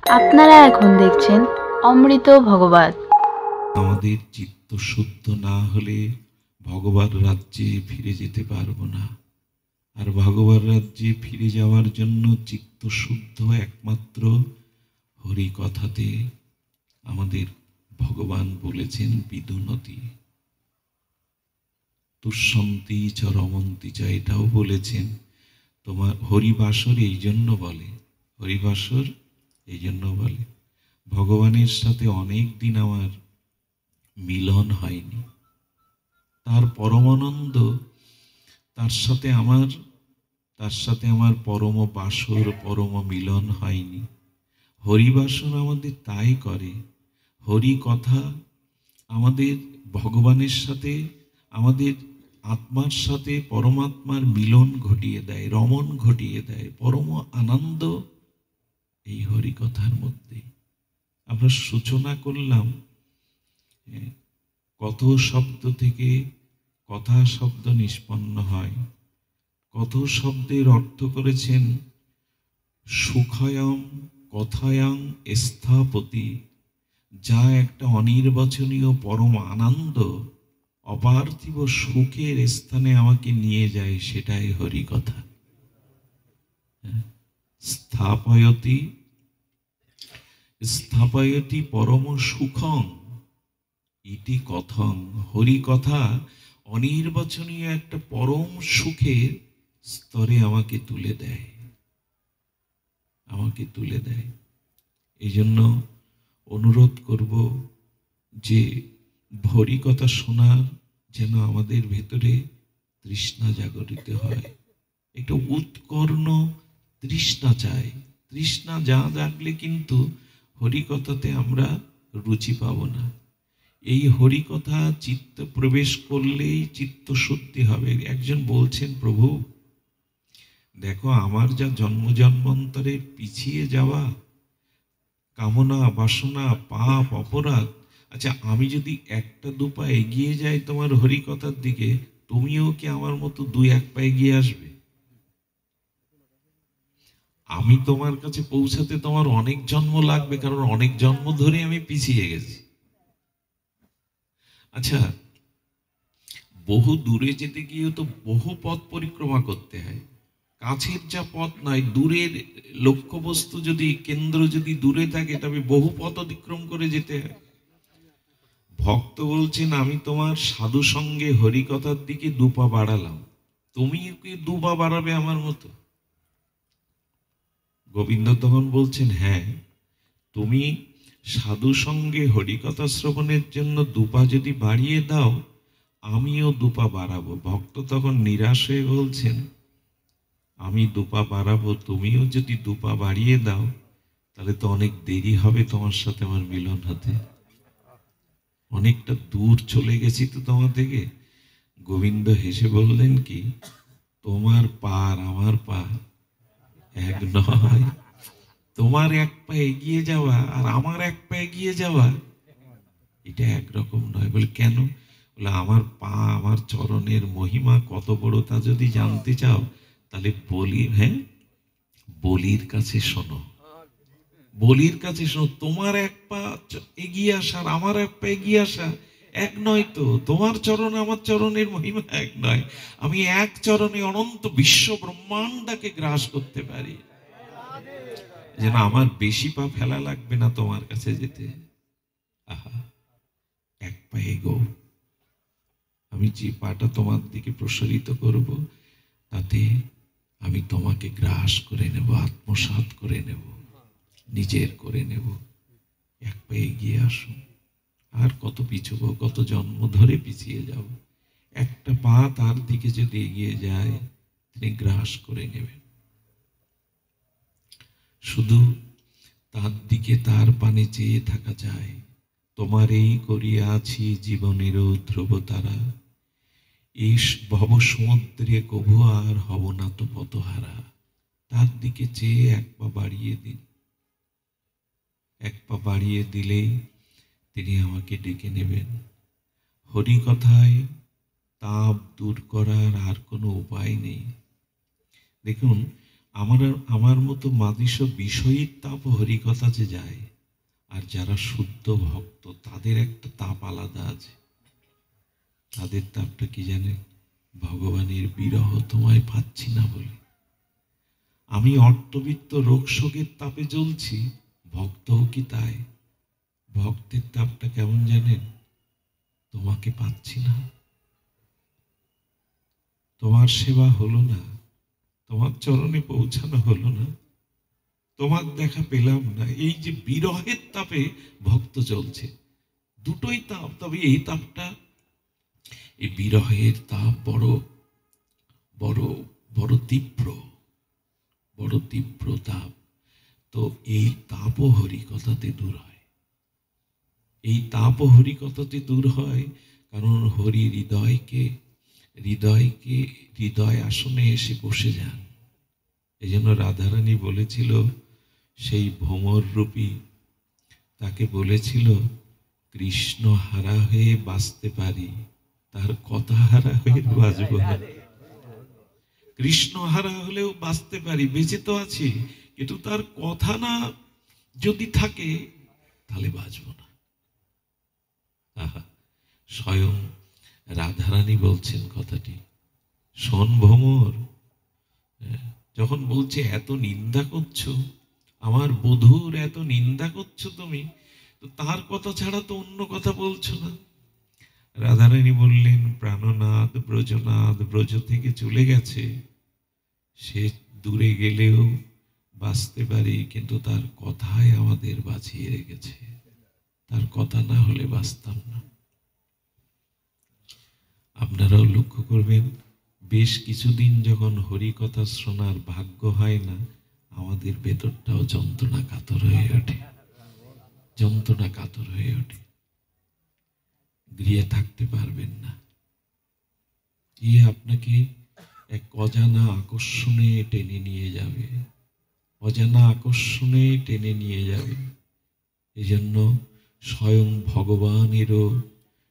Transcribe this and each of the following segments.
আপনারা এখন দেখছেন অমৃত ভগবত। আমাদের চিত্ত শুদ্ধ না হলে ভগবান রাজ্যে ফিরে যেতে পারবো না। আর ভগবান রাজ্যে ফিরে যাওয়ার জন্য চিত্ত শুদ্ধ একমাত্র হরি কথাতে আমাদের ভগবান বলেছেন বিদুনতি তুষ্যন্তি চ রমন্তি চ, এটাও বলেছেন। তোমার হরিবাসর এই জন্য বলে, হরিবাসর এই জন্য বলে ভগবানের সাথে অনেক দিন আমার মিলন হয়নি, তার পরমানন্দ, তার সাথে আমার পরম বাসর পরম মিলন হয়নি। হরিবাসর আমাদের তাই করে, হরি কথা আমাদের ভগবানের সাথে, আমাদের আত্মার সাথে পরমাত্মার মিলন ঘটিয়ে দেয়, রমণ ঘটিয়ে দেয়, পরম আনন্দ এই হরি কথার মধ্যে। আমরা সূচনা করলাম কত শব্দ থেকে কথা শব্দ নিষ্পন্ন হয়। কত শব্দের অর্থ করেছেন সুখয়ং কথায়ং স্থাপতি, যা একটা অনির্বচনীয় পরম আনন্দ, অপার্থিব সুখের স্থানে আমাকে নিয়ে যায়, সেটাই হরি কথা। স্থাপয়তি স্থাপয়তি পরম সুখং ইতি কথং, হরি কথা অনির্বচনীয় একটা পরম সুখের স্তরে আমাকে তুলে দেয়, আমাকে তুলে দেয়। এই জন্য অনুরোধ করব যে হরি কথা শোনার যেন আমাদের ভেতরে তৃষ্ণা জাগরিত হয়, একটা উৎকর্ণ তৃষ্ণা চাই। তৃষ্ণা যা জাগলে কিন্তু হরি কথাতে আমরা রুচি পাব না। এই হরি কথা চিত্ত প্রবেশ করলেই চিত্ত শুদ্ধি হবে। একজন বলছেন, প্রভু দেখো আমার যা জন্ম জন্মান্তরে পিছিয়ে যাওয়া কামনা বাসনা পাপ অপরাধ, আচ্ছা আমি যদি একটা দু পা এগিয়ে যাই তোমার হরি কথার দিকে, তুমিও কি আমার মতো দুই এক পা এগিয়ে আসবে? আমি তোমার কাছে পৌঁছাতে তোমার অনেক জন্ম লাগবে, কারণ অনেক জন্ম ধরে আমি পিছিয়ে গেছি। আচ্ছা, বহু দূরে যেতে গিয়েও তো বহু পথ পরিক্রমা করতে হয়। কাছের যা পথ নয়, দূরের লক্ষ্যবস্তু যদি কেন্দ্র যদি দূরে থাকে তবে বহু পথ অতিক্রম করে যেতে হয়। ভক্ত বলছেন, আমি তোমার সাধু সঙ্গে হরি কথার দিকে দুপা বাড়ালাম, তুমি কি দুপা বাড়াবে আমার মতো? গোবিন্দ তখন বলছেন, হ্যাঁ তুমি সাধু সঙ্গে হরিকথা শ্রবণের জন্য দুপা যদি বাড়িয়ে দাও, আমিও দুপা বাড়াবো। ভক্ত তখন নিরাশ হয়ে বলছেন, আমি দুপা বাড়াবো, তুমিও যদি দুপা বাড়িয়ে দাও তাহলে তো অনেক দেরি হবে তোমার সাথে আমার মিলন হতে, অনেকটা দূর চলে গেছি তো তোমার থেকে। গোবিন্দ হেসে বললেন কি, তোমার পা আর আমার পা এক নয়, তোমার এক পা এগিয়ে যাওয়া আর আমার এক পা এগিয়ে যাওয়া এটা একরকম নয়। বলে কেন? বলে আমার পা আমার চরণের মহিমা কত বড় তা যদি জানতে চাও তাহলে বলি, হ্যাঁ বলির কাছে শোনো, বলির কাছে শোনো। তোমার এক পা এগিয়ে আসা আর আমার এক পা এগিয়ে আসা এক নয় তো, তোমার চরণ আমার চরণের মহিমা এক নয়। আমি এক চরণে অনন্ত বিশ্ব ব্রহ্মাণ্ডকে গ্রাস করতে পারি, যেন আমার বেশি পা ফেলা লাগবে না তোমার কাছে যেতে। আহা, এক পা এগো, আমি যে পাটা তোমার দিকে প্রসারিত করব তাতে আমি তোমাকে গ্রাস করে নেব, আত্মসাৎ করে নেব, নিজের করে নেব। এক পা এগিয়ে আসুন, আর কত পিছবো, কত জন্ম ধরে পিছিয়ে যাব। একটা পা তার দিকে যদি এগিয়ে যায় তিনি গ্রাস করে নেবেন। শুধু তার দিকে তার পানে চেয়ে থাকা যায়। তোমার এই করিয়া আছি জীবনেরও ধ্রুব তারা, এই ভব সমুদ্রে কভু আর হব না তো পতহারা। তার দিকে চেয়ে এক পা বাড়িয়ে দিন, এক পা বাড়িয়ে দিলেই তিনি আমাকে ডেকে নেবেন। হরি কথায় তাপ দূর করার আর কোনো উপায় নেই। দেখুন, আমার আমার মতো মাদিস বিষয়ীর তাপ হরিকথা যে যায়, আর যারা শুদ্ধ ভক্ত তাদের একটা তাপ আলাদা আছে। তাদের তাপটা কি জানেন? ভগবানের বিরহ তোমায় পাচ্ছি না বলে। আমি অর্থবিত্ত রোগ শোকের তাপে জ্বলছি, ভক্তও কি তাই? ভক্তের তাপটা কেমন জানেন? তোমাকে পাচ্ছি না, তোমার সেবা হলো না, তোমার চরণে পৌঁছানো হলো না, তোমার দেখা পেলাম না। এই যে বিরহের তাপে ভক্ত চলছে, দুটোই তাপ। তবে এই তাপটা, এই বিরহের তাপ বড় বড় বড় তীব্র, বড় তীব্র তাপ। তো এই তাপও হরিকথাতে দূর হয়। এই তাপও হরিকথাতে দূর হয়, কারণ হরি হৃদয় আসনে এসে বসে যান। এই জন্য রাধারানী বলেছিল, সেই ভ্রমর রূপী তাকে বলেছিল, কৃষ্ণ হারা হয়ে বাঁচতে পারি, তার কথা হারা হয়ে বাঁচব না। কৃষ্ণ হারা হলেও বাঁচতে পারি, বেঁচে তো আছি, কিন্তু তার কথা না যদি থাকে তাহলে বাঁচব না। আহা, স্বয়ং রাধারানী বলছেন কথাটি। শোন ভ্রমর, যখন বলছে এত নিন্দা করছো, আমার বধূর এত নিন্দা করছো তুমি, তো তার কথা ছাড়া তো অন্য কথা বলছো না। রাধারানী বললেন, প্রাণনাথ ব্রজনাথ ব্রজ থেকে চলে গেছে, সে দূরে গেলেও বাঁচতে পারি, কিন্তু তার কথাই আমাদের বাঁচিয়ে রেখেছে। তার কথা না হলে বাঁচতাম না। আপনারাও লক্ষ্য করবেন, বেশ কিছুদিন যখন হরি কথা শোনার ভাগ্য হয় না, আমাদের ভেতরটাও যন্ত্রণা কাতর হয়ে ওঠে, যন্ত্রণা কাতর হয়ে ওঠে, গৃহে থাকতে পারবেন না। আপনাকে এক অজানা আকর্ষণে টেনে নিয়ে যাবে, অজানা আকর্ষণে টেনে নিয়ে যাবে। এই জন্য স্বয়ং ভগবানেরও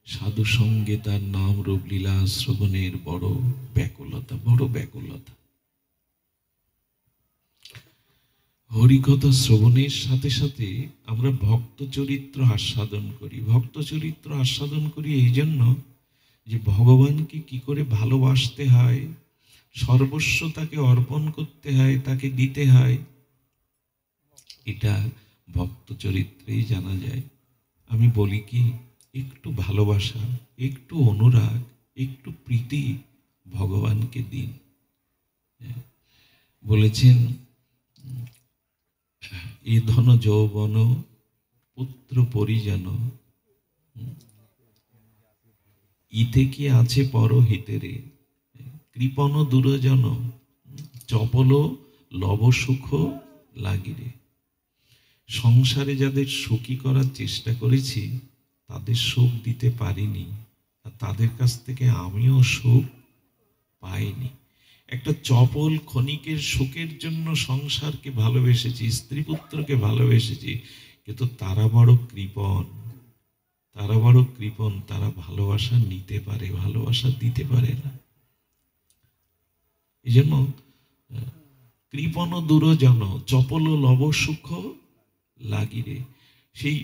সাধু সঙ্গে তার নাম রূপ লীলা শ্রবণের বড় ব্যাকুলতা, বড় ব্যাকুলতা। হরিকথা শ্রবণের সাথে সাথে আমরা ভক্ত চরিত্র আস্বাদন করি। ভক্ত চরিত্র আস্বাদন করি এই জন্য যে ভগবানকে কি করে ভালোবাসতে হয়, সর্বস্ব তাকে অর্পণ করতে হয়, তাকে দিতে হয়, এটা ভক্ত চরিত্রেই জানা যায়। আমি বলি কি, একটু ভালোবাসা, একটু অনুরাগ, একটু প্রীতি ভগবানকে দিন। বলেছেন, এ ধন যৌবন পুত্র পরিজন, ইতে কি আছে পরহিতেরে, কৃপণ দুরজন চপল লব সুখ লাগিরে। সংসারে যাদের সুখী করার চেষ্টা করেছি, তাদের সুখ দিতে পারিনি, আর তাদের কাছ থেকে আমিও সুখ পাইনি। একটা চপল ক্ষণিকের সুখের জন্য সংসারকে ভালোবেসেছি, স্ত্রী পুত্রকে ভালোবেসেছি, কিন্তু তারা বড় কৃপণ, তারা বড় কৃপণ। তারা ভালোবাসা নিতে পারে, ভালোবাসা দিতে পারে না। এই জন্য কৃপণ দুরজন চপল লব সুখ লাগিরে। সেই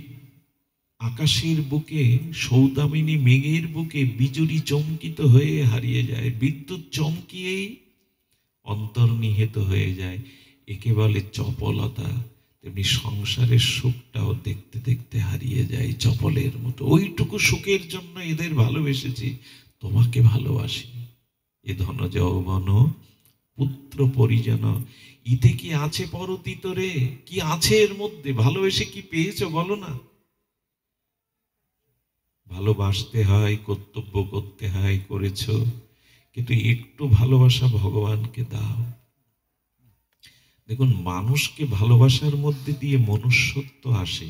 আকাশের বুকে, সৌদামিনী মেঘের বুকে বিজুলি চমকিত হয়ে হারিয়ে যায়, বিদ্যুৎ চমকিয়েই অন্তর্নিহিত হয়ে যায়। একে বলে চপলতা। তেমনি সংসারের সুখটাও দেখতে দেখতে হারিয়ে যায় চপলের মতো। ওইটুকু সুখের জন্য এদের ভালোবেসেছি, তোমাকে ভালোবাসি। এ ধন যৌবন পুত্র পরিজন, ইতে কি আছে পরতীতরে, কি আছে এর মধ্যে? ভালোবেসে কি পেয়েছো বলো না? ভালোবাসতে হয়, কর্তব্য করতে হয়, করেছো, কিন্তু একটু ভালোবাসা ভগবানকে দাও। দেখুন, মানুষকে ভালোবাসার মধ্যে দিয়ে মনুষ্যত্ব আসে,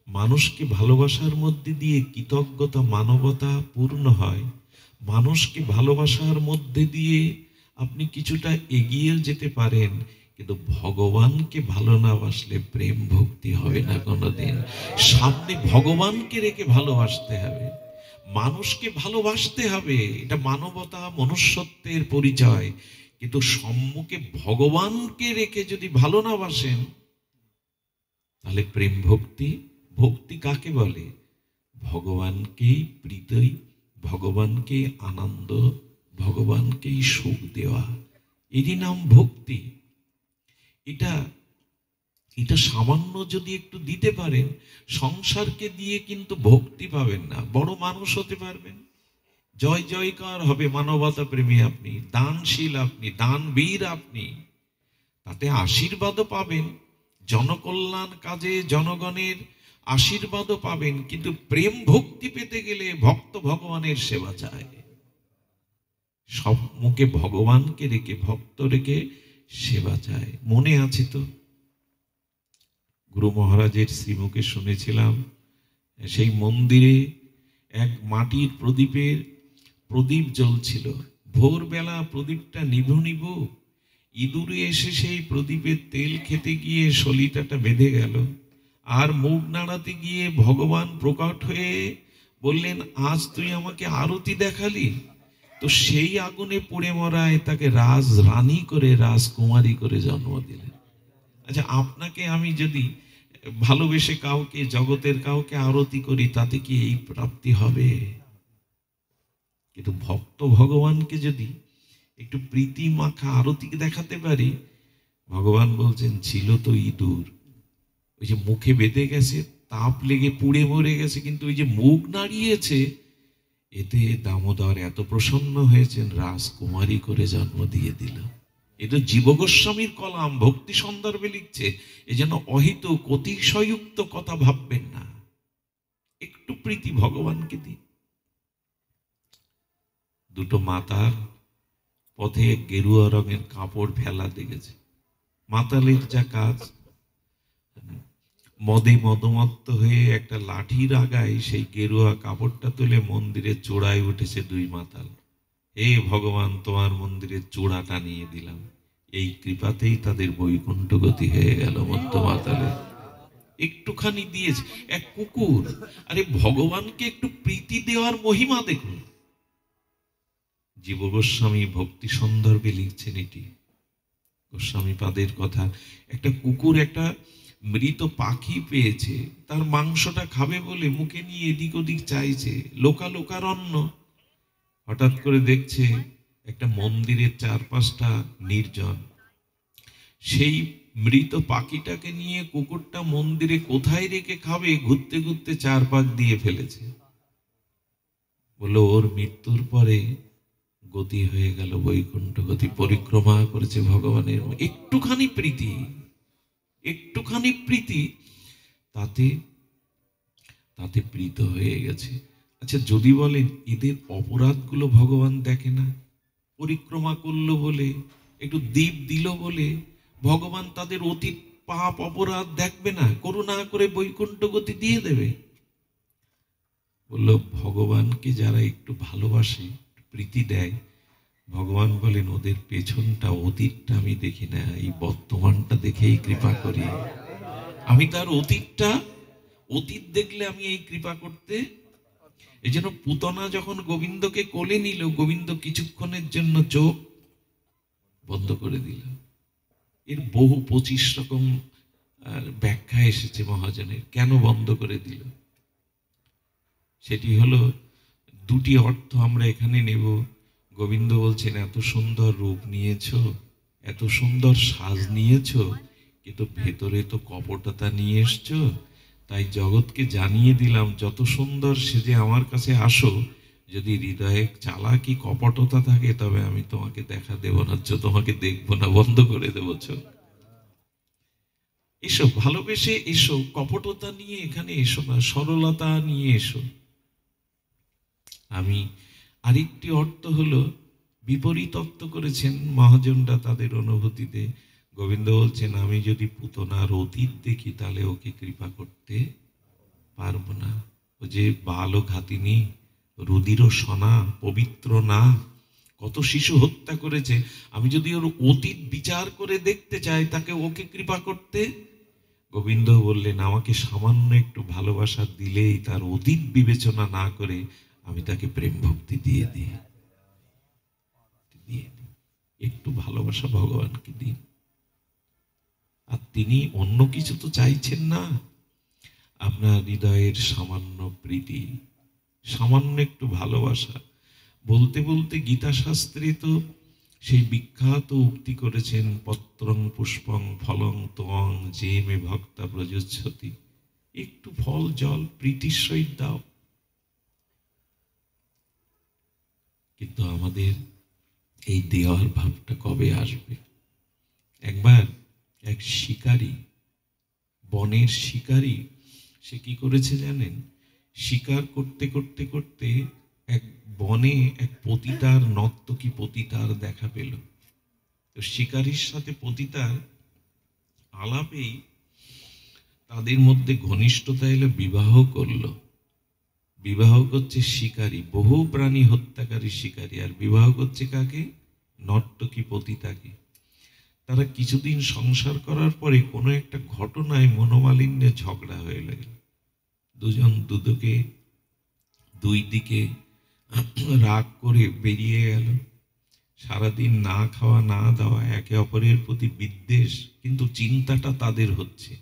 মানুষকে ভালোবাসার মধ্যে দিয়ে কৃতজ্ঞতা, মানবতা পূর্ণ হয়। মানুষকে ভালোবাসার মধ্যে দিয়ে আপনি কিছুটা এগিয়ে যেতে পারেন, কিন্তু ভগবানকে ভালো না বাসলে প্রেম ভক্তি হবে না কোনোদিন। সামনে ভগবানকে রেখে ভালোবাসতে হবে, মানুষকে ভালোবাসতে হবে, এটা মানবতা, মনুষ্যত্বের পরিচয়। কিন্তু সম্মুখে ভগবানকে রেখে যদি ভালো না বাসেন, তাহলে প্রেম ভক্তি, ভক্তি কাকে বলে? ভগবানকেই প্রীতি, ভগবানকেই আনন্দ, ভগবানকেই সুখ দেওয়া, এরই নাম ভক্তি। এটা এটা সামান্য যদি একটু দিতে পারেন, সংসারকে দিয়ে কিন্তু ভক্তি পাবেন না, বড় মানুষ হতে পারবেন, জয় জয়কার হবে, মানবতা প্রেমী আপনি, দানশীল আপনি, দানবীর আপনি, তাতে আশীর্বাদও পাবেন, জনকল্যাণ কাজে জনগণের আশীর্বাদও পাবেন। কিন্তু প্রেম ভক্তি পেতে গেলে ভক্ত ভগবানের সেবা চায়, সব মুখে ভগবানকে রেখে, ভক্ত রেখে সেবা চায়। মনে আছে তো গুরু মহারাজের শ্রীমুখে শুনেছিলাম, সেই মন্দিরে এক মাটির প্রদীপ জ্বলছিল, ভোরবেলা প্রদীপটা নিভু নিভু, ইঁদুরে এসে সেই প্রদীপের তেল খেতে গিয়ে সলিতাটা বেঁধে গেল, আর মুখ নাড়াতে গিয়ে ভগবান প্রকট হয়ে বললেন, আজ তুই আমাকে আরতি দেখালি। তো সেই আগুনে পুড়ে মরায় তাকে রাজ রানী করে, রাজকুমারী করে জন্ম দিলেন। আচ্ছা, আপনাকে আমি যদি ভালোবেসে কাউকে, জগতের কাউকে আরতি করি, তাতে কি এই প্রাপ্তি হবে? কিন্তু ভক্ত ভগবানকে যদি একটু প্রীতি মাখা আরতি দেখাতে পারি, ভগবান বলছেন, ছিল তো ইঁদুর, ওই যে মুখে বেঁধে গেছে, তাপ লেগে পুড়ে মরে গেছে, কিন্তু ওই যে মুখ নাড়িয়েছে, এতে দামোদর এত প্রসন্ন হয়েছেন, রাজকুমারী করে জন্ম দিয়ে দিল। এ তো জীব গোস্বামীর কলাম, ভক্তি সন্দর্ভে লিখছে। এজন্য অহিত অতিশয়ুক্ত কথা ভাববেন না, একটু প্রীতি ভগবানকে দিন। দুটো মাতাল পথে গেরুয়া রঙের কাপড় ফেলা দেখেছে। মাতালের যা কাজ, মদে মদমত্ত হয়ে একটা লাঠির আগায় সেই গেরুয়া কাপড়টা তুলে মন্দিরের চূড়ায় উঠেছে দুই মাতাল। হে ভগবান, তোমার মন্দিরের চূড়াটা নিয়ে দিলাম। এই কৃপাতেই তাদের বৈকুণ্ঠ গতি হয়ে গেল। মধ্য মাতালে একটুখানি দিয়েছে এক কুকুর। আরে ভগবানকে একটু প্রীতি দেওয়ার মহিমা দেখুন। জীব গোস্বামী ভক্তি সন্দর্ভে লিখছেন এটি, গোস্বামী পাদের কথা। একটা কুকুর একটা মৃত পাখি পেয়েছে, তার মাংসটা খাবে বলে মুখে নিয়ে এদিক ওদিক চাইছে, লোকারণ্য। হঠাৎ করে দেখছে একটা মন্দিরের চারপাশটা নির্জন, সেই মৃত পাখিটাকে নিয়ে কুকুরটা মন্দিরে কোথায় রেখে খাবে, ঘুরতে ঘুরতে চার পাক দিয়ে ফেলেছে। বললো ওর মৃত্যুর পরে গতি হয়ে গেল বৈকুণ্ঠ গতি, পরিক্রমা করেছে ভগবানের। একটুখানি প্রীতি তাতে প্রীত হয়ে গেছে। আচ্ছা, যদি বলেন এদের অপরাধগুলো ভগবান দেখে না? পরিক্রমা করলো বলে, একটু দীপ দিল বলে ভগবান তাদের অতীত পাপ অপরাধ দেখবে না? করুণা করে বৈকুণ্ঠ গতি দিয়ে দেবে? বললো ভগবানকে যারা একটু ভালোবাসে, প্রীতি দেয়, ভগবান বলেন ওদের পেছনটা, অতীতটা আমি দেখি না, এই বর্তমানটা দেখেই কৃপা করি। আমি তার অতীত দেখলে আমি এই কৃপা করতে। এই জন্য পুতনা যখন গোবিন্দকে কোলে নিল, গোবিন্দ কিছুক্ষণের জন্য চোখ বন্ধ করে দিল। এর বহু 25 রকম ব্যাখ্যা এসেছে মহাজনের, কেন বন্ধ করে দিল। সেটি হলো, দুটি অর্থ আমরা এখানে নেব। গোবিন্দ বলছেন, এত সুন্দর রূপ নিয়েছ, এত সুন্দর সাজ নিয়েছ, কিন্তু ভেতরে তো কপটতা নিয়ে এসছো। তাই জগৎকে জানিয়ে দিলাম, যত সুন্দর সেজে আমার কাছে আসো, যদি হৃদয়ে চালাকি কপটতা থাকে, তবে আমি তোমাকে দেখা দেব না, তোমাকে দেখবো না, বন্ধ করে দেবো চোখ। এসো ভালোবেসে এসো, কপটতা নিয়ে এখানে এসো না, সরলতা নিয়ে এসো। আমি আরেকটি অর্থ হলো, বিপরীত অর্থ করেছেন মহাজনরা তাদের অনুভূতিতে। গোবিন্দ বলছেন, আমি যদি পুতনার অতীত দেখি, তাহলে ওকে কৃপা করতে পারবো না। ও যে বালক ঘাতিনী, রুদির সনা, পবিত্র না, কত শিশু হত্যা করেছে। আমি যদি ওর অতীত বিচার করে দেখতে চাই, তাকে ওকে কৃপা করতে। গোবিন্দ বললেন, আমাকে সামান্য একটু ভালোবাসা দিলেই তার অতীত বিবেচনা না করে আমি তাকে প্রেম ভক্তি দিয়ে দিই। একটু ভালোবাসা ভগবানকে দিন। আর তিনি অন্য কিছু তো চাইছেন না, আপনার হৃদয়ের সামান্য প্রীতি, সামান্য একটু ভালোবাসা। বলতে বলতে গীতা শাস্ত্রে তো সেই বিখ্যাত উক্তি করেছেন, পত্রং পুষ্পং ফলং তোং যে মে ভক্তা প্রযোজ্যতি। একটু ফল জল প্রীতির সহিত দাও। কিন্তু আমাদের এই দেওয়ার ভাবটা কবে আসবে? একবার এক শিকারী, বনের শিকারী, সে কি করেছে জানেন? শিকার করতে করতে করতে এক বনে এক পতিতার, নর্তকী পতিতার দেখা পেল। তো শিকারীর সাথে পতিতার আলাপেই তাদের মধ্যে ঘনিষ্ঠতা এলো, বিবাহ করলো। বিবাহ করছে শিকারী, বহু প্রাণী হত্যাকারী শিকারী, আর বিবাহ করছে কাকে? নর্তকী পতিতাকে। তারা কিছুদিন সংসার করার পরে কোনো একটা ঘটনায় মনোমালিন্যে ঝগড়া হয়ে গেল। দুজন দুই দিকে রাগ করে বেরিয়ে গেল। সারাদিন না খাওয়া না দাওয়া, একে অপরের প্রতি বিদ্বেষ, কিন্তু চিন্তাটা তাদের হচ্ছে।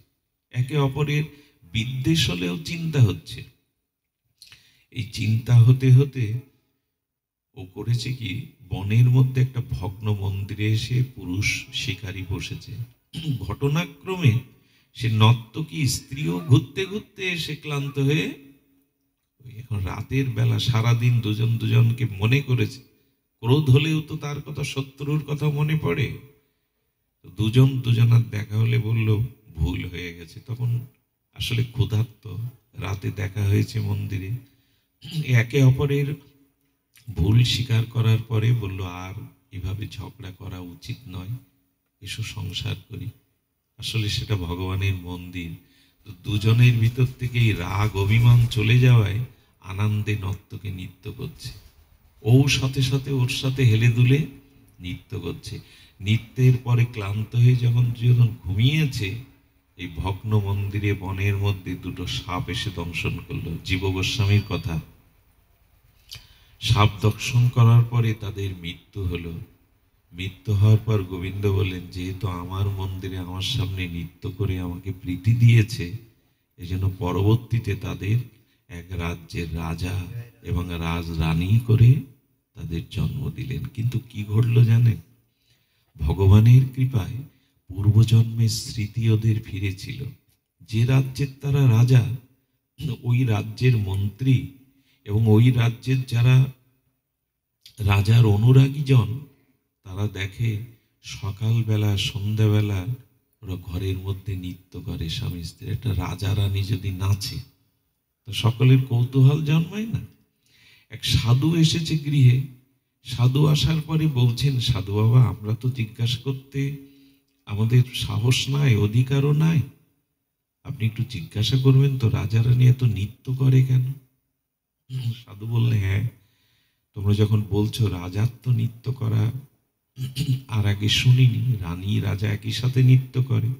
একে অপরের বিদ্বেষ হলেও চিন্তা হচ্ছে। এই চিন্তা হতে হতে ও করেছে কি, বনের মধ্যে একটা ভগ্ন মন্দিরে এসে পুরুষ শিকারী বসেছে। ঘটনাক্রমে সে নর্তকী স্ত্রীও ঘুরতে ঘুরতে এসে ক্লান্ত হয়ে, এখন রাতের বেলা সারাদিন দুজন দুজনকে মনে করেছে, ক্রোধ হলেও তো তার কথা, শত্রুর কথা মনে পড়ে। দুজন দুজনার দেখা হলে বলল ভুল হয়ে গেছে। তখন আসলে ক্ষুধার্ত, রাতে দেখা হয়েছে মন্দিরে, একে অপরের ভুল স্বীকার করার পরে বলল আর এভাবে ঝগড়া করা উচিত নয়, এসো সংসার করি। আসলে সেটা ভগবানের মন্দির। তো দুজনের ভিতর থেকে এই রাগ অভিমান চলে যাওয়ায় আনন্দে নর্তকে নৃত্য করছে। ও সাথে সাথে ওর সাথে হেলে দুলে নৃত্য করছে। নৃত্যের পরে ক্লান্ত হয়ে যখন ঘুমিয়েছে, এই ভগ্ন মন্দিরে বনের মধ্যে দুটো সাপ এসে দংশন করলো। জীব গোস্বামীর কথা। সাপ দংশন করার পরে তাদের মৃত্যু হলো। মৃত্যু হওয়ার পর গোবিন্দ বললেন, যেহেতু আমার মন্দিরে আমার সামনে নৃত্য করে আমাকে প্রীতি দিয়েছে, এজন্য পরবর্তীতে তাদের এক রাজ্যের রাজা এবং রাজরানী করে তাদের জন্ম দিলেন। কিন্তু কি ঘটলো জানেন? ভগবানের কৃপায় পূর্বজন্মের স্মৃতি ওদের ফিরেছিল। যে রাজ্যের তারা রাজা, ওই রাজ্যের মন্ত্রী এবং ওই রাজ্যের যারা রাজার অনুরাগী জন, তারা দেখে সকালবেলা সন্ধ্যাবেলা ওরা ঘরের মধ্যে নৃত্য করে স্বামী স্ত্রী। একটা রাজা রানী যদি নাচে তো সকলের কৌতূহল জন্মায় না? এক সাধু এসেছে গৃহে। সাধু আসার পরে বলছেন, সাধু বাবা, আমরা তো জিজ্ঞাসা করতে আমাদের সাহস নাই, অধিকারও নাই, আপনি একটু জিজ্ঞাসা করবেন তো রাজা রানী এত নৃত্য করে কেন? সাধু বললে, হ্যাঁ, তোমরা যখন বলছো রাজার তো নৃত্য করা আর আগে শুনিনি, রানী রাজা একই সাথে নৃত্য করে।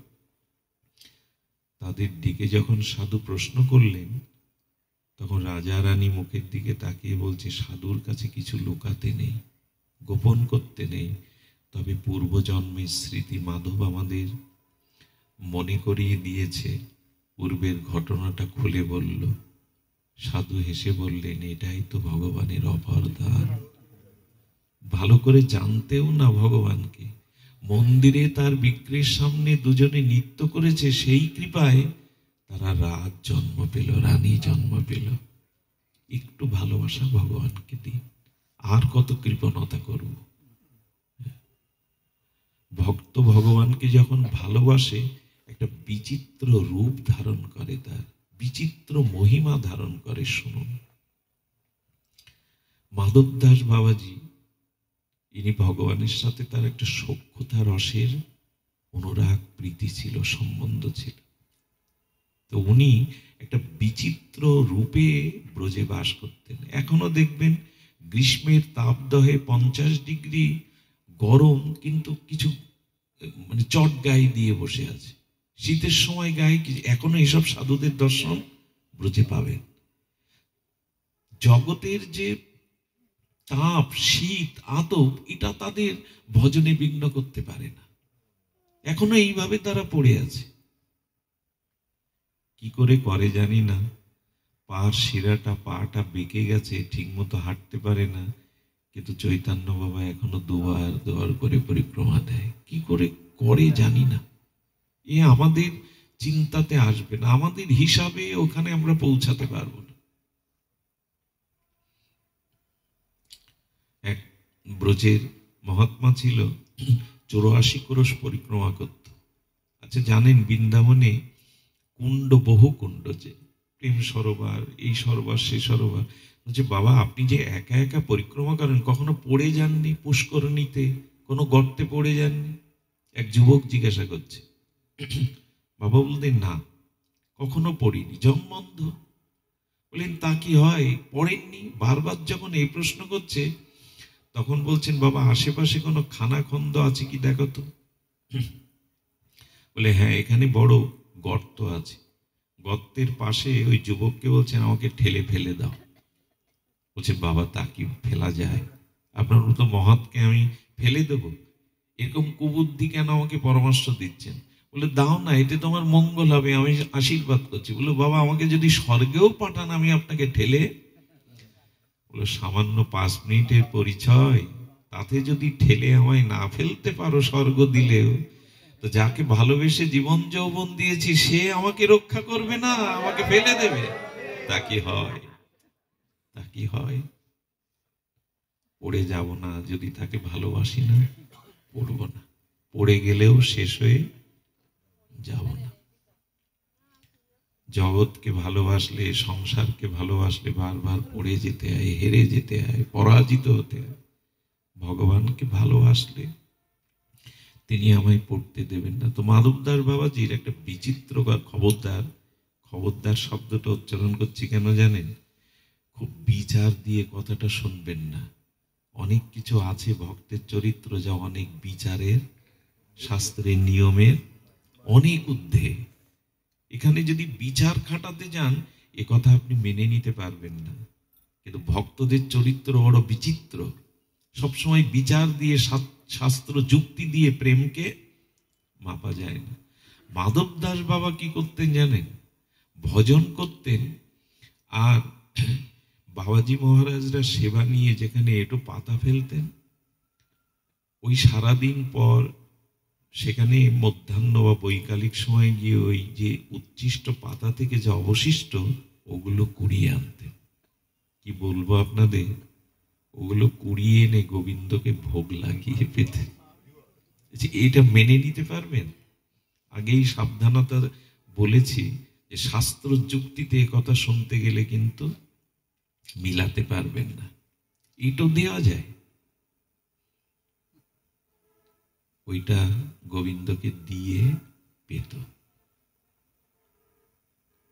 তাদের দিকে যখন সাধু প্রশ্ন করলেন, তখন রাজা রানী মুখের দিকে তাকিয়ে বলছে, সাধুর কাছে কিছু লুকাতে নেই, গোপন করতে নেই, তবে পূর্বজন্মের স্মৃতি মাধব আমাদের মনে করিয়ে দিয়েছে। পূর্বের ঘটনাটা খুলে বলল। সাধু হেসে বললেন, এটাই তো ভগবানের অপার দান। ভালো করে জানতেও না ভগবানকে, মন্দিরে তার বিগ্রহের সামনে দুজনে নৃত্য করেছে, সেই কৃপায় তারা রাজ জন্ম পেল, রানী জন্ম পেল। একটু ভালোবাসা ভগবানকে দিন, আর কত কৃপণতা করব। ভক্ত ভগবানকে যখন ভালোবাসে, একটা বিচিত্র রূপ ধারণ করে, তার বিচিত্র মহিমা ধারণ করে। শুনুন, মাধব দাস বাবাজি, ইনি ভগবানের সাথে তার একটা সখ্যতা রসের অনুরাগ প্রীতি ছিল, সম্বন্ধ ছিল। তো উনি একটা বিচিত্র রূপে ব্রজে বাস করতেন। এখনো দেখবেন গ্রীষ্মের তাপদহে 50 ডিগ্রি গরম, কিন্তু কিছু মানে চট গায়ে দিয়ে বসে আছে। শীতের সময় গায়ে এখনো এসব সাধুদের দর্শন ব্রজে পাবেন। জগতের যে তাপ, শীত, আতপ এটা তাদের ভজনে বিঘ্ন করতে পারে না। এখনো এইভাবে তারা পড়ে আছে। কি করে করে জানি না, পার শিরাটা, পাটা বেঁকে গেছে, ঠিক মতো হাঁটতে পারে না, কিন্তু চৈতন্য বাবা এখনো দুবার দুবার করে পরিক্রমা দেয়। কি করে করে জানি না, এ আমাদের চিন্তাতে আসবে না, আমাদের হিসাবে ওখানে আমরা পৌঁছাতে পারবো না। এক ব্রজের মহাত্মা ছিল, 84 ক্রোশ পরিক্রমা করত। আচ্ছা জানেন বৃন্দাবনে কুণ্ড, বহু কুণ্ড, যে প্রেম সরোবর, এই সরোবর সে সরোবর। বলছে বাবা আপনি যে একা একা পরিক্রমা করেন, কখনো পড়ে যাননি পুষ্করণীতে, কোনো গর্তে পড়ে যাননি? এক যুবক জিজ্ঞাসা করছে। বাবা বলতেন না, কখনো পড়িনি, জন্মন্ধ। বললেন তা কি হয়, পড়েননি? বারবার যখন এই প্রশ্ন করছে তখন বলছেন বাবা আশেপাশে কোনো খানাখন্দ আছে কি দেখো তো। বলে হ্যাঁ এখানে বড় গর্ত আছে। গর্তের পাশে ওই যুবককে বলছেন আমাকে ঠেলে ফেলে দাও। বলছেন বাবা তা কি ফেলা যায়? আপনার মতো মহৎকে আমি ফেলে দেব? এরকম কুবুদ্ধি কেন আমাকে পরামর্শ দিচ্ছেন? বলে দাও না, এতে তোমার মঙ্গল হবে, আমি আশীর্বাদ করছি। বলে বাবা আমাকে যদি স্বর্গেও পাঠান আমি আপনাকে ঠেলে? বলে সামান্য 5 মিনিটের পরিচয়, তাতে যদি ঠেলে আমায় না ফেলতে পারো স্বর্গ দিলেও, তো যাকে ভালোবেসে জীবন যৌবন দিয়েছি সে আমাকে রক্ষা করবে না, আমাকে ফেলে দেবে? তা কি হয়? তা কি হয়? পড়ে যাব না, যদি তাকে ভালোবাসি না পড়বো না, পড়ে গেলেও শেষ হয়ে যাব না। জগৎকে ভালোবাসলে, সংসারকে ভালোবাসলে বারবার পড়ে যেতে হয়, হেরে যেতে হয়, পরাজিত হতে হয়। ভগবানকে ভালোবাসলে তিনি আমায় পড়তে দেবেন না। তো মাধবদাস বাবাজির একটা বিচিত্র, খবরদার, খবরদার শব্দটা উচ্চারণ করছি কেন জানেন? খুব বিচার দিয়ে কথাটা শুনবেন না। অনেক কিছু আছে ভক্তের চরিত্র যা অনেক বিচারের, শাস্ত্রের নিয়মের অনেক ঊর্ধ্বে। এখানে যদি বিচার খাটাতে যান এ কথা আপনি মেনে নিতে পারবেন না। কিন্তু ভক্তদের চরিত্র বড় বিচিত্র। সবসময় বিচার দিয়ে, শাস্ত্র যুক্তি দিয়ে প্রেমকে মাপা যায় না। মাধব দাস বাবা কি করতেন জানেন? ভজন করতেন, আর বাবাজি মহারাজরা সেবা নিয়ে যেখানে একটু পাতা ফেলতেন, ওই সারাদিন পর সেখানে মধ্যাহ্ন বা বৈকালিক সময় গিয়ে ওই যে উচ্ছিষ্ট পাতা থেকে যে অবশিষ্ট ওগুলো কুড়িয়ে আনতেন। কি বলবো আপনাদের, ওগুলো কুড়িয়ে এনে গোবিন্দকে ভোগ লাগিয়ে পেতেন। এটা মেনে নিতে পারবেন? আগেই সাবধানতা বলেছি যে শাস্ত্র যুক্তিতে কথা শুনতে গেলে কিন্তু মিলাতে পারবেন না। এটাও দেওয়া যায়, ওইটা গোবিন্দকে দিয়ে পেত।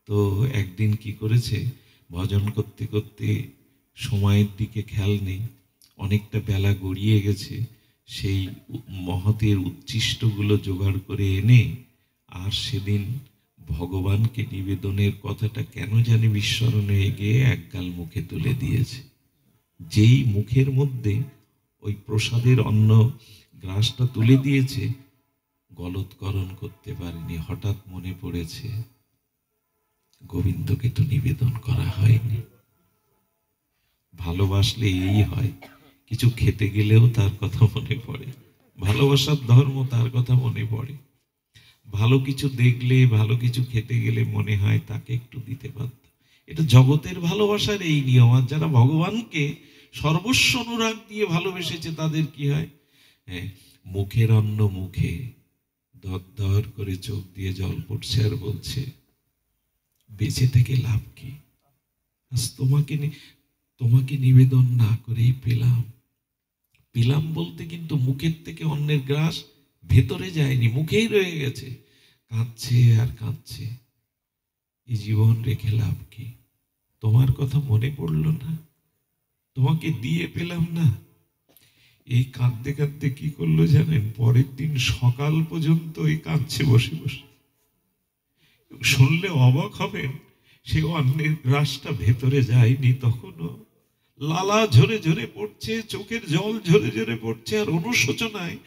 তো একদিন কি করেছে, ভজন করতে করতে সময়ের দিকে খেয়াল নেই, অনেকটা বেলা গড়িয়ে গেছে। সেই মহতের উচ্ছিষ্টগুলো জোগাড় করে এনে আর সেদিন ভগবানকে নিবেদনের কথাটা কেন জানি বিস্মরণ হয়ে গিয়ে একগাল মুখে তুলে দিয়েছে। যেই মুখের মধ্যে ওই প্রসাদের অন্ন গ্রাসটা তুলে দিয়েছে, গলৎকরণ করতে পারেনি। হঠাৎ মনে পড়েছে গোবিন্দকে তো নিবেদন করা হয়নি। ভালোবাসলে এই হয়, কিছু খেতে গেলেও তার কথা মনে পড়ে, ভালোবাসার ধর্ম তার কথা মনে পড়ে। ভালো কিছু দেখলে, ভালো কিছু খেতে গেলে মনে হয় তাকে একটু দিতে পারত। এটা জগতের ভালোবাসার এই নিয়ম। আর যারা ভগবানকে সর্বস্ব অনুরাগ দিয়ে ভালোবেসেছে তাদের কি হয়, হ্যাঁ, মুখের অন্ন মুখে, দর দর করে চোখ দিয়ে জল পড়ছে আর বলছে বেঁচে থেকে লাভ কি? আজ তোমাকে নিবেদন না করেই পেলাম। পেলাম বলতে কিন্তু মুখের থেকে অন্যের গ্রাস ভেতরে যায়নি, মুখেই রয়ে গেছে। কাঁদছে আর কাঁদছে, এই জীবন রেখে লাভ কি? তোমার কথা মনে পড়লো না, তোমাকে দিয়ে পেলাম না। এই কাঁদতে কাঁদতে কি করলো জানেন? পরের দিন সকাল পর্যন্ত এই কাঁদছে বসে বসে। শুনলে অবাক হবেন, সে অন্যের গ্রাসটা ভেতরে যায়নি তখনও, লালা ঝরে ঝরে পড়ছে, চোখের জল ঝরে ঝরে পড়ছে, আর অনুশোচনায়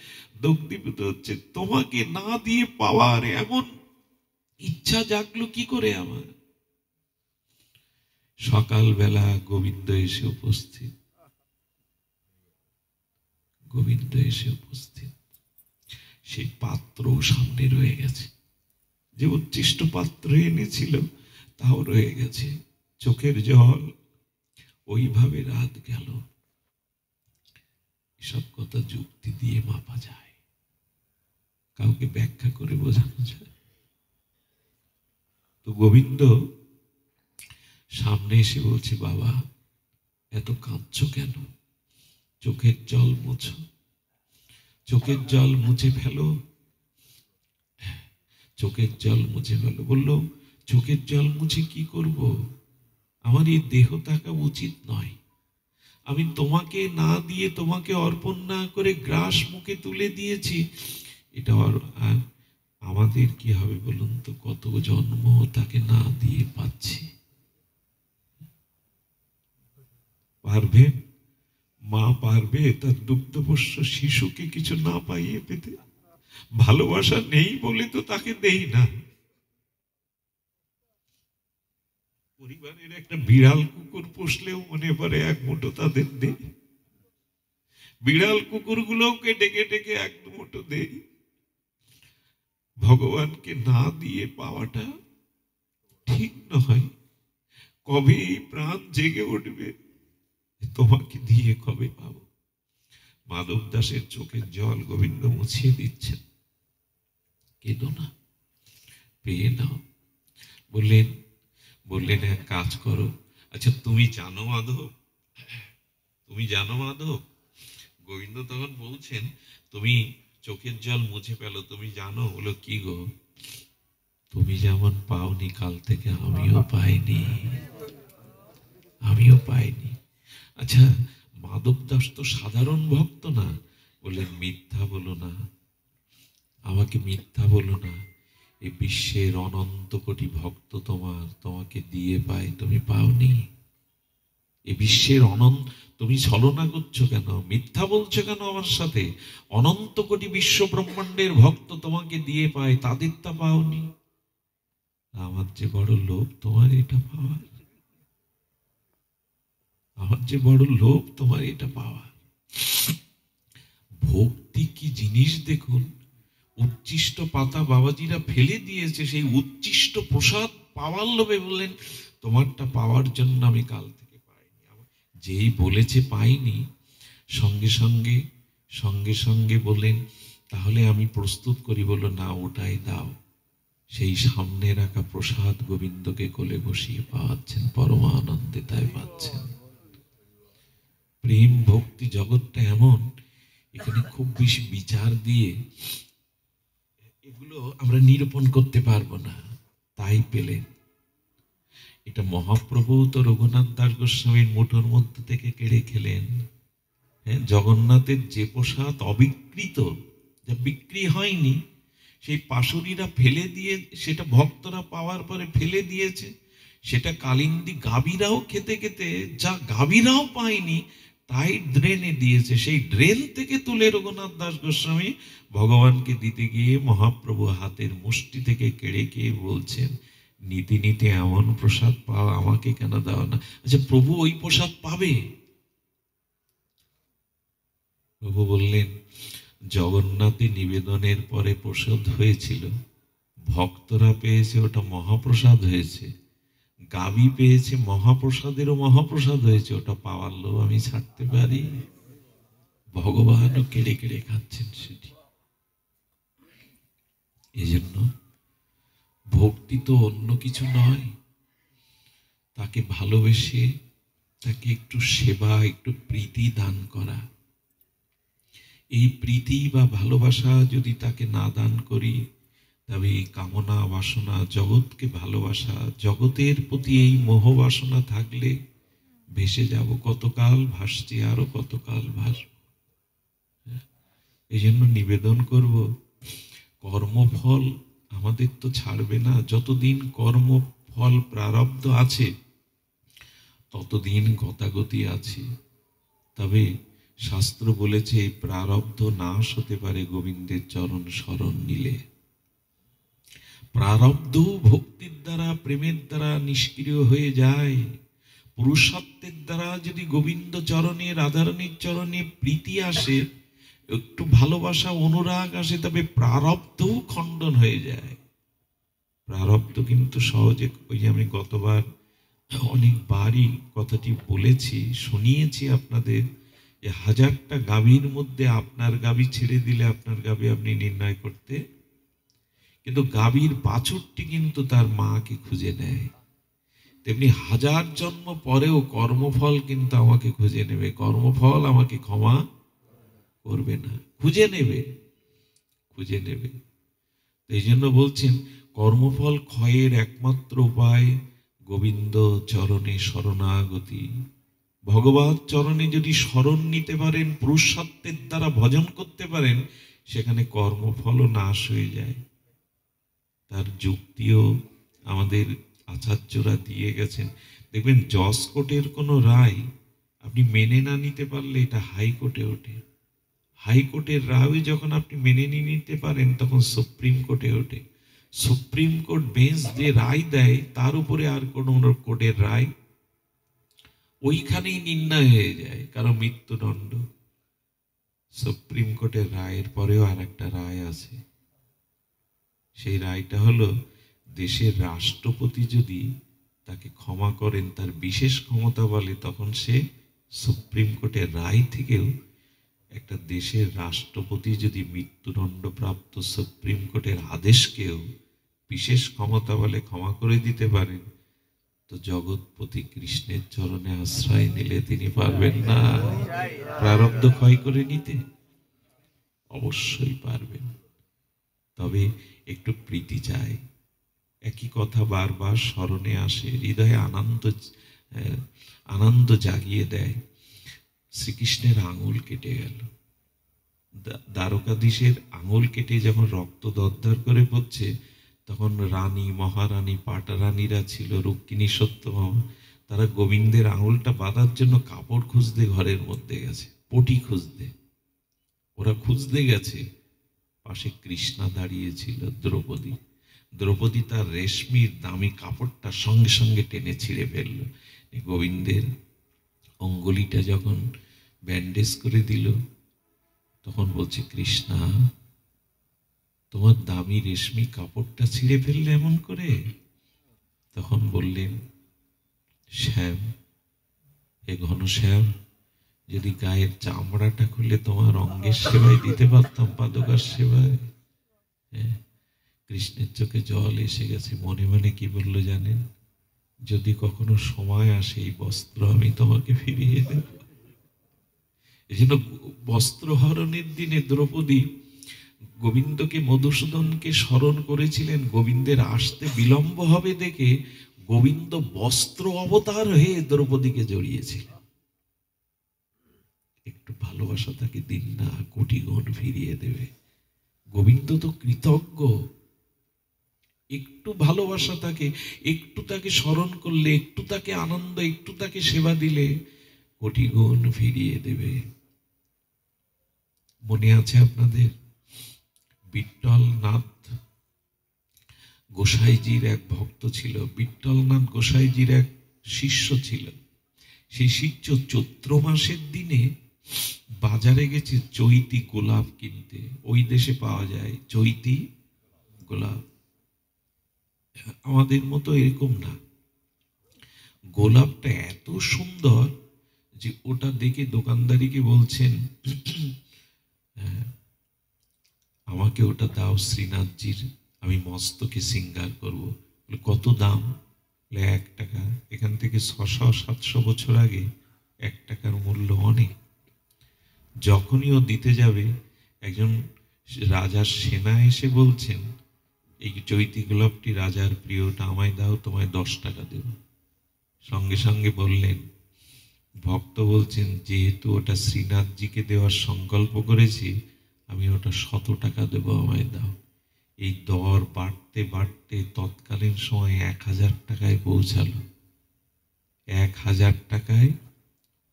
দগ্ধীভূত হচ্ছে। তোমাকে না দিয়ে পাওয়ার এমন ইচ্ছা জাগলো কি করে আমার? সকালবেলা গোবিন্দ এসে উপস্থিত, গোবিন্দ এসে উপস্থিত। সেই পাত্র সামনে রয়ে গেছে, যে উচ্ছিষ্ট পাত্র এনেছিল তাও রয়ে গেছে। চোখের জল, ওইভাবে রাত গেল। এসব কথা যুক্তি দিয়ে মাপা যায়, কাউকে ব্যাখ্যা করে বোঝানো যায়। তো গোবিন্দ সামনে এসে বলছে, বাবা এত কাঁদছো কেন? চোখের জল মুছো, চোখের জল মুছে ফেলো, চোখের জল মুছে ফেলো। বললো, চোখের জল মুছে কি করব? আমার এই দেহ থাকা উচিত নয়। আমি তোমাকে না দিয়ে, তোমাকে অর্পণ না করে গ্রাস মুখে তুলে দিয়েছি। এটা আমাদের কি হবে বলুন তো? কত জন্ম তাকে না দিয়ে পাচ্ছি। পারবে মা, পারবে তার দুগ্ধপোষ্য শিশুকে কিছু না পাইয়ে পেতে? ভালোবাসা নেই বলে তো তাকে দেই না। পরিবারের একটা বিড়াল কুকুর পুষলেও মনে পড়ে এক মুঠো তাদের দেই। বিড়াল কুকুরগুলোও কেটে কেটে এক মুঠো দেই। ভগবানকে না দিয়ে পাওয়াটা ঠিক নয়। কবে এই প্রাণ জেগে উঠবে, তোমাকে দিয়ে কবে পাবো? মাধব দাসের চোখের জল গোবিন্দ মুছিয়ে দিচ্ছেন। কেঁদো না, পেয়ে নাও। বললেন এক কাজ করো। আচ্ছা তুমি জানো মাধব, তুমি জানো মাধব? গোবিন্দ তখন বলছেন, তুমি চোখের জল মুছে পেলো, তুমি জানো? বলো, কি গো? তুমি যেমন পাওনি কাল থেকে আমিও পাইনি, আমিও পাইনি। আচ্ছা মাধব দাস তো সাধারণ ভক্ত না। বললেন, মিথ্যা বলো না, আমাকে মিথ্যা বলো না। এই বিশ্বের অনন্ত কোটি ভক্ত তোমাকে দিয়ে পায়, তুমি পাওনি। এই বিশ্বের তুমি ছলনা করছো কেন? মিথ্যা বলছো কেন আমার সাথে? অনন্ত কোটি বিশ্ব ব্রহ্মাণ্ডের ভক্ত তোমাকে দিয়ে পায়, তাদের তা পাওনি। আমার যে বড় লোভ তোমার এটা পাওয়ার, আমার যে বড় লোভ তোমার এটা পাওয়ার। ভক্তি কি জিনিস দেখুন। উচ্ছিষ্ট পাতা বাবাজিরা ফেলে দিয়েছে, সেই উচ্ছিষ্ট প্রসাদ পাওয়ার লোভে বললেন, তোমারটা পাওয়ার জন্য আমি কাল থেকে পাইনি। যেই বলেছে পাইনি, সঙ্গে সঙ্গে সঙ্গে সঙ্গে বললেন, তাহলে আমি প্রস্তুত করি। বলল, না, ওটাই দাও। সেই সামনে রাখা প্রসাদ গোবিন্দকে কোলে বসিয়ে পাচ্ছেন, পরমানন্দে তাই পাচ্ছেন। প্রেম ভক্তি জগৎটা এমন, এখানে খুব বেশি বিচার দিয়ে এগুলো আমরা নিরূপণ করতে পারবো না। তাই পেলেন। এটা মহাপ্রভু তো রঘুনাথ দাস গোস্বামীর মুঠোর মধ্যে থেকে কেড়ে খেলেন। হ্যাঁ, জগন্নাথের যে প্রসাদ অবিকৃত, যা বিক্রি হয়নি, সেই পাশুরিরা ফেলে দিয়ে, সেটা ভক্তরা পাওয়ার পরে ফেলে দিয়েছে। সেটা কালিন্দী গাভীরাও খেতে খেতে, যা গাভীরাও পায়নি তাই ড্রেনে দিয়েছে। সেই ড্রেন থেকে তুলে রঘুনাথ দাস গোস্বামী ভগবানকে দিতে গিয়ে মহাপ্রভু হাতের মুষ্টি থেকে কেড়ে গিয়ে বলছেন, নীতি নীতি এমন প্রসাদ পাওয়া, আমাকে কেন দেওয়া না? আচ্ছা প্রভু ওই প্রসাদ পাবে? প্রভু বললেন, জগন্নাথে নিবেদনের পরে প্রসাদ হয়েছিল, ভক্তরা পেয়েছে, ওটা মহাপ্রসাদ হয়েছে। গাভী পেয়েছে, মহাপ্রসাদেরও মহাপ্রসাদ হয়েছে, ওটা পাওয়ার লোভ আমি ছাড়তে পারি? ভগবানও কেড়ে কেড়ে খাচ্ছেন সেটি। এজন্য ভক্তি তো অন্য কিছু নয়, তাকে ভালোবেসে তাকে একটু সেবা, একটু প্রীতি দান করা। এই প্রীতি বা ভালোবাসা যদি তাকে না দান করি, তবে এই কামনা বাসনা, জগৎকে ভালোবাসা, জগতের প্রতি এই মোহ বাসনা থাকলে ভেসে যাব। কতকাল ভাসছি, আরো কতকাল ভাসব। এই জন্য নিবেদন করব, কর্মফল আমাদের তো ছাড়বে না। যতদিন কর্মফল প্রারব্ধ আছে, ততদিন গতাগতি আছে। তবে শাস্ত্র বলেছে এই প্রারব্ধ নাশ হতে পারে গোবিন্দের চরণ শরণ নিলে। প্রারব্ধ ভক্তির দ্বারা, প্রেমের দ্বারা নিষ্ক্রিয় হয়ে যায়। পুরুষত্বের দ্বারা যদি গোবিন্দ চরণে, রাধারানীর চরণে প্রীতি আসে, একটু ভালোবাসা অনুরাগ আসে, তবে প্রারব্ধও খণ্ডন হয়ে যায়। প্রারব্ধ কিন্তু সহজে, ওই যে আমি গতবার অনেকবারই কথাটি বলেছি, শুনিয়েছি আপনাদের, যে 1000টা গাভীর মধ্যে আপনার গাভী ছেড়ে দিলে আপনার গাভী আপনি নির্ণয় করতে, কিন্তু গাভীর বাছুরটি কিন্তু তার মাকে খুঁজে নেয়। তেমনি 1000 জন্ম পরেও কর্মফল কিন্তু আমাকে খুঁজে নেবে, কর্মফল আমাকে ক্ষমা করবে না, খুঁজে নেবে, খুঁজে নেবে। এই জন্য বলছেন কর্মফল ক্ষয়ের একমাত্র উপায় গোবিন্দ চরণে শরণাগতি। ভগবত চরণে যদি শরণ নিতে পারেন, পুরুষত্বের দ্বারা ভজন করতে পারেন, সেখানে কর্মফলও নাশ হয়ে যায়। তার যুক্তিও আমাদের আচার্যরা দিয়ে গেছেন। দেখবেন জজ কোর্টের কোনো রায় আপনি মেনে না নিতে পারলে এটা হাইকোর্টে ওঠে, হাইকোর্টের রায় যখন আপনি মেনে নিতে পারেন তখন সুপ্রিম কোর্টে ওঠে, সুপ্রিম কোর্ট বেঞ্চ যে রায় দেয় তার উপরে আর কোনো কোর্টের রায় ওইখানেই নির্ণয় হয়ে যায়, কারণ মৃত্যুদণ্ড। সুপ্রিম কোর্টের রায়ের পরেও আর একটা রায় আছে, সেই রায়টা হলো দেশের রাষ্ট্রপতি যদি তাকে ক্ষমা করেন, তার বিশেষ ক্ষমতা বলে, তখন সে সুপ্রিম কোর্টের রায় থেকেও, একটা দেশের রাষ্ট্রপতি যদি মৃত্যুদণ্ড প্রাপ্ত সুপ্রিম কোর্টের আদেশকেও বিশেষ ক্ষমতা বলে ক্ষমা করে দিতে পারেন, তো জগৎপতি কৃষ্ণের চরণে আশ্রয় নিলে তিনি পারবেন না প্রারব্ধ ক্ষয় করে নিতে? অবশ্যই পারবেন, তবে একটু প্রীতি চাই। একই কথা বারবার স্মরণে আসে, হৃদয়ে আনন্দ জাগিয়ে দেয়। শ্রীকৃষ্ণের আঙুল কেটে গেল, দ্বারকাধীশের আঙুল কেটে যখন রক্ত দরদর করে পড়ছে, তখন রানী, মহারানী, পাটারানীরা ছিল, রুক্মিণী, সত্যভামা, তারা গোবিন্দের আঙুলটা বাঁধার জন্য কাপড় খুঁজতে ঘরের মধ্যে গেছে, পটি খুঁজতে, ওরা খুঁজতে গেছে। পাশে কৃষ্ণা দাঁড়িয়েছিল, দ্রৌপদী। দ্রৌপদী তার রেশমির দামি কাপড়টা সঙ্গে সঙ্গে টেনে ছিঁড়ে ফেলল। গোবিন্দের অঙ্গুলিটা যখন ব্যান্ডেজ করে দিল, তখন বলছে, কৃষ্ণা, তোমার দামি রেশমি কাপড়টা ছিঁড়ে ফেললে এমন করে? তখন বললেন, শ্যাম, এ ঘনশ্যাম, যদি গায়ের চামড়াটা খুলে তোমার অঙ্গের সেবায় দিতে পারতাম, পাদুকার সেবায়। কৃষ্ণের চোখে জল এসে গেছে। মনে মনে কি বলল জানেন? যদি কখনো সময় আসে এই বস্ত্র আমি তোমাকে ফিরিয়ে দেব। এই জন্য বস্ত্র হরণের দিনে দ্রৌপদী গোবিন্দকে, মধুসূদনকে স্মরণ করেছিলেন। গোবিন্দের আসতে বিলম্ব হবে দেখে গোবিন্দ বস্ত্র অবতার হয়ে দ্রৌপদীকে জড়িয়েছিলেন। একটু ভালোবাসা তাকে দিন না, কোটি গুণ ফিরিয়ে দেবে। গোবিন্দ তো কৃতজ্ঞ। একটু ভালোবাসা তাকে, একটু তাকে স্মরণ করলে, একটু তাকে আনন্দ, একটু তাকে সেবা দিলে কোটি গুণ ফিরিয়ে দেবে। মনে আছে আপনাদের, বিট্টলনাথ গোসাইজির এক ভক্ত ছিল, বিট্টলনাথ গোসাইজির এক শিষ্য ছিল। সেই শিষ্য চৈত্র মাসের দিনে বাজারে গেছে চৈতি গোলাপ কিনতে। ওই দেশে পাওয়া যায় চৈতি গোলাপ, আমাদের মতো এরকম না। গোলাপটা এত সুন্দর যে ওটা দেখে দোকানদারিকে বলছেন, আমাকে ওটা দাও, শ্রীনাথজির আমি মস্তকে সিঙ্গার করব। কত দাম? 1 টাকা। এখান থেকে 600-700 বছর আগে 1 টাকার মূল্য অনেক। যখনই ও দিতে যাবে, একজন রাজার সেনা এসে বলছেন, এই চৈতি গোলাপটি রাজার প্রিয়টা, আমায় দাও, তোমায় 10 টাকা দেব। সঙ্গে সঙ্গে বললেন, ভক্ত বলছেন, যেহেতু ওটা শ্রীনাথজিকে দেওয়ার সংকল্প করেছি, আমি ওটা 100 টাকা দেব, আমায় দাও। এই দর বাড়তে বাড়তে তৎকালীন সময় 1000 টাকায় পৌঁছালো। 1000 টাকায়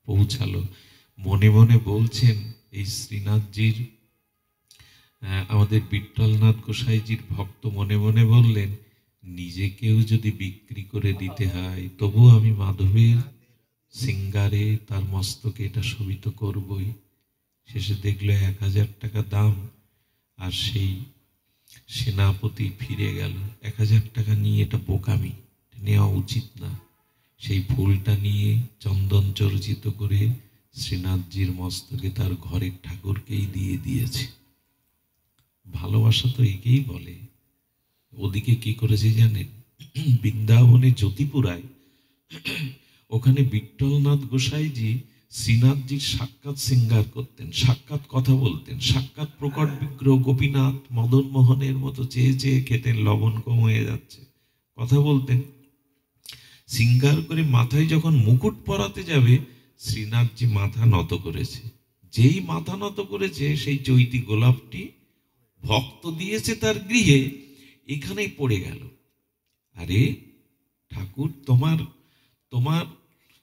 পৌঁছালো। মনে মনে বলছেন, এই শ্রীনাথজির আমাদের বিঠ্ঠলনাথ গোসাইজির ভক্ত মনে মনে বললেন, নিজেকেও যদি বিক্রি করে দিতে হয় তবু আমি মাধবের সিঙ্গারে তার মস্তকে এটা শোভিত করবই। শেষে দেখলো 1000 টাকা দাম, আর সেই সেনাপতি ফিরে গেল। 1000 টাকা নিয়ে এটা বোকামি, নেওয়া উচিত না। সেই ফুলটা নিয়ে চন্দন চর্চিত করে শ্রীনাথজির মস্তকে তার ঘরের ঠাকুরকেই দিয়ে দিয়েছে। ভালোবাসা তো একেই বলে। ওদিকে কি করেছে জানেন? বৃন্দাবনে জ্যোতিপুরায়, ওখানে বিঠ্ঠলনাথ গোসাইজি শ্রীনাথজির সাক্ষাৎ সিঙ্গার করতেন, সাক্ষাৎ কথা বলতেন, সাক্ষাৎ প্রকট বিগ্রহ গোপীনাথ মদন মোহনের মতো চেয়ে চেয়ে খেতেন, লবণ কম হয়ে যাচ্ছে, কথা বলতেন। সিঙ্গার করে মাথায় যখন মুকুট পরাতে যাবে, শ্রীনাথজি মাথা নত করেছে। যেই মাথা নত করেছে, সেই চৈতি গোলাপটি ভক্ত দিয়েছে তার গৃহে, এখানেই পড়ে গেল। আরে ঠাকুর, তোমার তোমার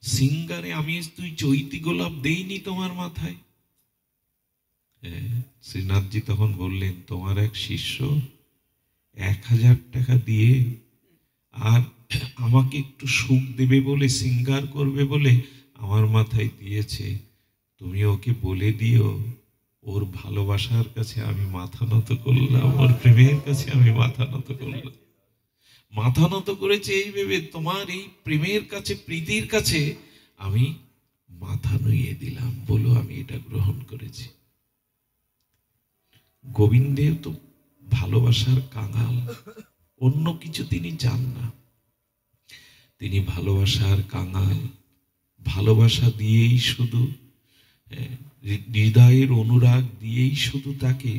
সিঙ্গারে আমি তুই চৈতি গোলাপ দেইনি তোমার মাথায়। শ্রীনাথজি তখন বললেন, তোমার এক শিষ্য 1000 টাকা দিয়ে আর আমাকে একটু সুখ দেবে বলে, সিঙ্গার করবে বলে আমার মাথায় দিয়েছে। তুমি ওকে বলে দিও, ওর ভালোবাসার কাছে আমি মাথা নত করলাম, ওর প্রেমের কাছে আমি মাথা নত করলাম। মাথা নত করেছে এই ভেবে, তোমার এই প্রেমের কাছে, প্রীতির কাছে আমি মাথা নুইয়ে দিলাম, বলো আমি এটা গ্রহণ করেছি। গোবিন্দের তো ভালোবাসার কাঙাল, অন্য কিছু তিনি চান না। তিনি ভালোবাসার কাঙাল। ভালোবাসা দিয়েই শুধু, হৃদয়ের অনুরাগ দিয়েই শুধু তাকে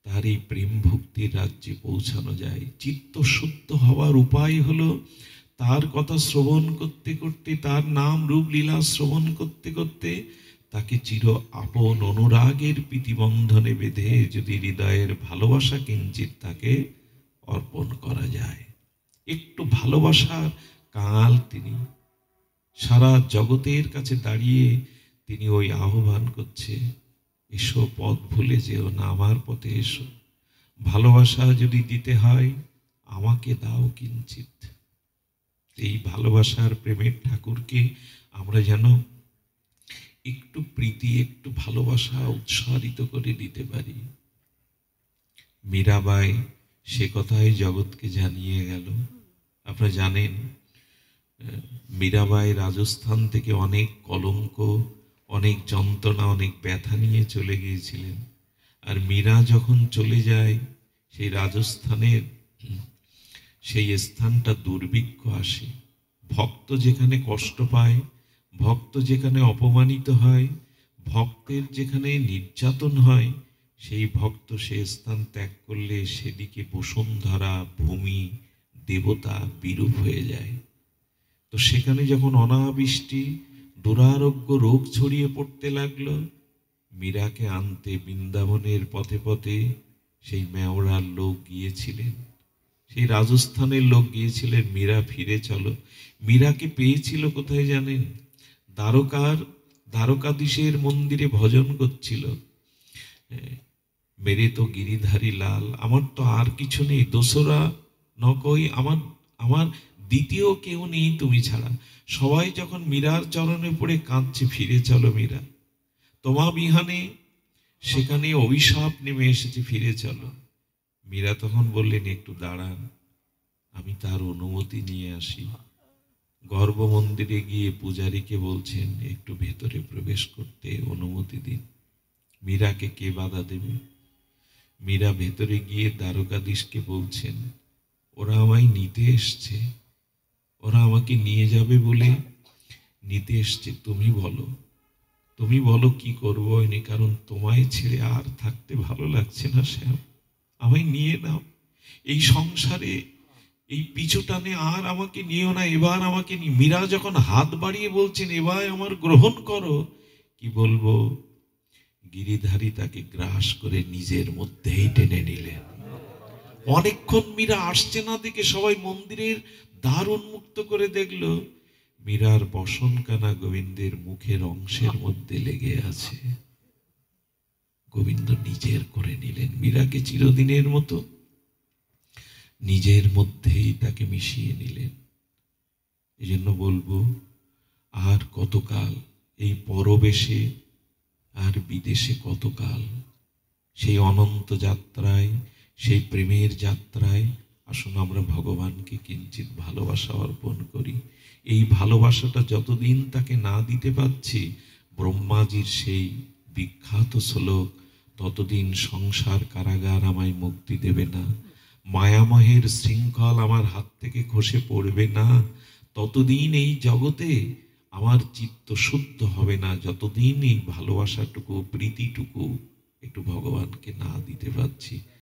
তার এই প্রেম ভক্তির রাজ্যে পৌঁছানো যায়। চিত্ত শুদ্ধ হওয়ার উপায় হলো তার কথা শ্রবণ করতে করতে, তার নাম রূপ লীলা শ্রবণ করতে করতে তাকে চির আপন অনুরাগের প্রীতিবন্ধনে বেঁধে যদি হৃদয়ের ভালোবাসা কিঞ্চিত তাকে অর্পণ করা যায়। একটু ভালোবাসার কাল তিনি। সারা জগতের কাছে দাঁড়িয়ে তিনি ওই আহ্বান করছে, এসো পথ ভুলে যেও না, আমার পথে এসো। ভালোবাসা যদি দিতে হয় আমাকে দাও কিঞ্চিত। এই ভালোবাসার প্রেমের ঠাকুরকে আমরা যেন একটু প্রীতি, একটু ভালোবাসা উৎসাহিত করে দিতে পারি। মীরাবাই সে কথাই জগৎকে জানিয়ে গেল। আপনারা জানেন, মীরাবাই রাজস্থান থেকে অনেক কলঙ্ক, অনেক যন্ত্রণা, অনেক ব্যথা নিয়ে চলে গিয়েছিলেন। আর মীরা যখন চলে যায়, সেই রাজস্থানের সেই স্থানটা দুর্ভিক্ষ আসে। ভক্ত যেখানে কষ্ট পায়, ভক্ত যেখানে অপমানিত হয়, ভক্তের যেখানে নির্যাতন হয়, সেই ভক্ত সে স্থান ত্যাগ করলে সেদিকে বসুন্ধরা, ভূমি, দেবতা বিরূপ হয়ে যায়। তো সেখানে যখন অনাবৃষ্টি, দুরারোগ্য রোগ ছড়িয়ে পড়তে লাগলো, মীরাকে আনতে বৃন্দাবনের পথে পথে সেই মেওড়ার লোক গিয়েছিলেন, সেই রাজস্থানের লোক গিয়েছিলেন, মীরা ফিরে চলো। মীরাকে পেয়েছিল কোথায় জানেন? দ্বারকাধীশের মন্দিরে ভজন করছিল। মেরে তো গিরিধারী লাল, আমার তো আর কিছু নেই, দোসরা নকই, আমার দ্বিতীয় কেউ নেই তুমি ছাড়া। সবাই যখন মীরার চরণে পড়ে কাঁদছে, ফিরে চলো মীরা, তোমা বিহানে সেখানে অভিশাপ নেমে এসেছে, ফিরে চলো। মীরা তখন বললেন, একটু দাঁড়ান, আমি তার অনুমতি নিয়ে আসি। গর্ভমন্দিরে গিয়ে পূজারীকে বলছেন, একটু ভেতরে প্রবেশ করতে অনুমতি দিন। মীরাকে কে বাধা দেবে? মীরা ভেতরে গিয়ে দ্বারকাধীশকে বলছেন, ওরা আমায় নিতে এসছে, ওরা আমাকে নিয়ে যাবে বলে নিতে এসছে, তুমি বলো কি করবো, কারণ তোমায় ছেড়ে আর থাকতে ভালো লাগছে না শ্যাম, আমায় নিয়ে নাও। এই সংসারে এই পিছু টানে আর আমাকে নিও না, এবার আমাকে মীরা যখন হাত বাড়িয়ে বলছেন, এবার আমার গ্রহণ করো, কি বলবো, গিরিধারী তাকে গ্রাস করে নিজের মধ্যেই টেনে নিলেন। অনেকক্ষণ মীরা আসছে না দেখে সবাই মন্দিরের দ্বার উন্মুক্ত করে দেখলো, মীরার বসনকানা গোবিন্দের মুখের অংশের মধ্যে লেগে আছে। গোবিন্দ নিজের করে নিলেন, মীরাকে চিরদিনের মতো নিজের মধ্যেই তাকে মিশিয়ে নিলেন। এই জন্য বলবো, আর কতকাল এই পরবেশে আর বিদেশে কতকাল? সেই অনন্ত যাত্রায়, সেই প্রেমের যাত্রায় আসুন আমরা ভগবানকে কিঞ্চিত ভালোবাসা অর্পণ করি। এই ভালোবাসাটা যতদিন তাকে না দিতে পারছি, ব্রহ্মাজির সেই বিখ্যাত শ্লোক, ততদিন সংসার কারাগার আমায় মুক্তি দেবে না, মায়ামহের শৃঙ্খল আমার হাত থেকে খসে পড়বে না, ততদিন এই জগতে আমার চিত্ত শুদ্ধ হবে না, যতদিন এই ভালোবাসাটুকু, প্রীতিটুকু একটু ভগবানকে না দিতে পারছি।